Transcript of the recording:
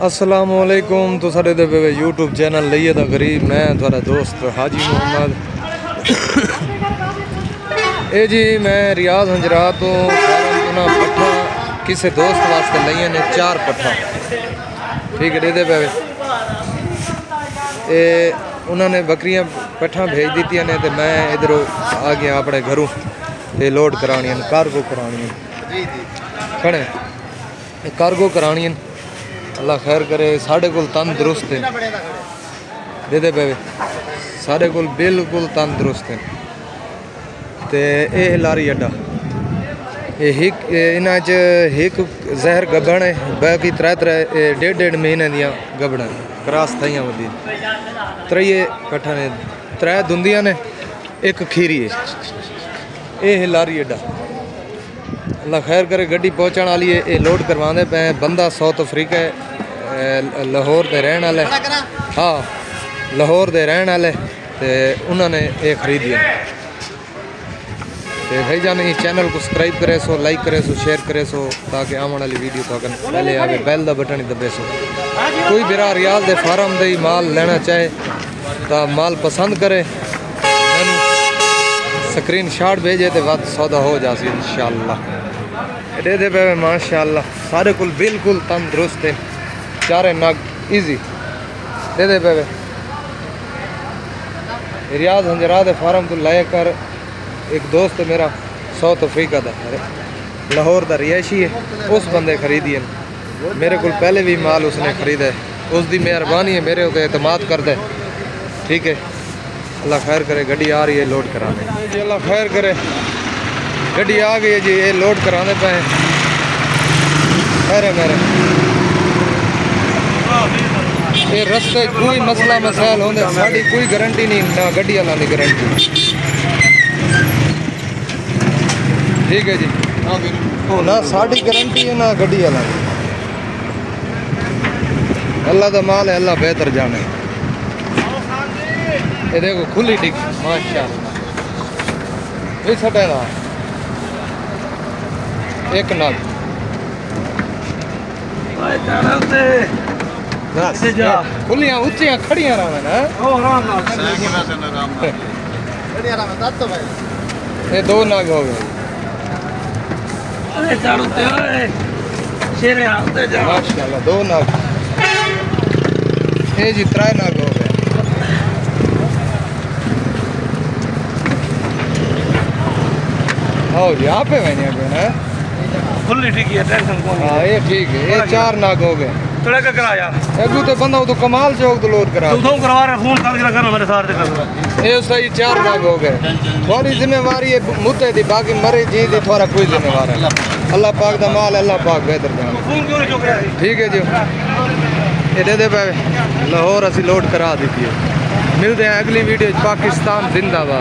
अस्सलामुअलैकुम। तो साढ़े दे यूट्यूब चैनल लइए दा गरीब, मैं थोड़ा दोस्त हाजी मोहम्मद। ए जी मैं रियाज हंजरा तो पट्ठा किसी दोस्त वास्ते लइए ने 4 पट्ठा, ठीक है। दे पे उन्होंने बकरियां पट्ठा भेज दी ने, तो मैं इधरों आ गया अपने घरों ते लोड करानी कार्गो करानी खड़े कार्गो करानी। अल्लाह खैर करे, साढ़े को तंदुरुस्त है, दे पे साढ़े को बिल्कुल तंदुरुस्त है। तो यह लारी अड्डा इन्हां एक जहर गबन है, बाकी 3-3 महीने दियां गबन क्रॉस थाइयां वधी 3 कट्ठा ने 3 दुंदियां ने 1 खीरी है। यह लारी अड्डा अल्लाह खैर करे, गड्डी पहुँचने वाली है। ये लोड करवाने पे बंदा साउथ अफ्रीका लाहौर के रहने वाले, हाँ लाहौर के रहने वाले, तो उन्होंने ये खरीदी है। तो भाई जान चैनल को सब्सक्राइब करे सो, लाइक करे सो, शेयर करे सो, ताकि आने वाली वीडियो तो पहले आवे, बैल का बटन ही दबे सो। कोई बिरा रियाज के फार्म दे माल लेना चाहे तो माल पसंद करे, मैनू स्क्रीन शॉट भेजे तो वध सौदा हो जासी इंशाअल्लाह। दे पे माशाअल्लाह सारे कुल बिल्कुल तंदुरुस्त है, 4 नग इजी दे पे। रियाज हंजरा दे फार्म तो ले कर एक दोस्त मेरा साउथ अफ्रीका का लाहौर का रिहायशी है, उस बंदे खरीदी है। मेरे को पहले भी माल उसने खरीदा है, उसकी मेहरबानी है, मेरे ऊपर एतमाद करता है, ठीक है। अल्लाह खैर करे, गड्डी आ रही है लोड कराने जी। अल्लाह खैर करे, गड्डी आ गई है जी, ये लोड कराने पे खैर है मेरे। ये रस्ते कोई मसला मसाइल होंगे, साड़ी कोई गारंटी नहीं, ना गड्डी वाला की गारंटी, ठीक है जी। ना साड़ी गारंटी है ना गड्डी वाला। अल्लाह का माल है, अल्लाह बेहतर जाने। ये देखो खुली टिक माशाअल्लाह, ये सटे ना 1 नग खुलियां उच्चियां खड़ियां रहा ना, ये 2 नग हो गए माशाअल्लाह, 2 नग। ये जी 3 नग हो गए। हाँ जी यहाँ पे मैंने है खुली ठीक है, टेंशन कौन। हाँ ये ठीक है, ये 4 नग हो गए। थोड़ा क्या कराया अगू तो बंदा तो कमाल चौक तो लोड करा तू करवा रहा, फोन करके करना मेरे साथ कर। ये सही 4 नग हो गए। थोड़ी जिम्मेवारी है मुद्दे दी, बाकी मरे जी दी थोड़ा कोई जिम्मेवार है। अल्लाह पाक दा माल, अल्लाह पाक बेहतर जाने, फोन क्यों नहीं चुक रहा है, ठीक है जी। ये दे पे लाहौर असी लोड करा दी है। मिलते हैं अगली वीडियो। पाकिस्तान जिंदाबाद।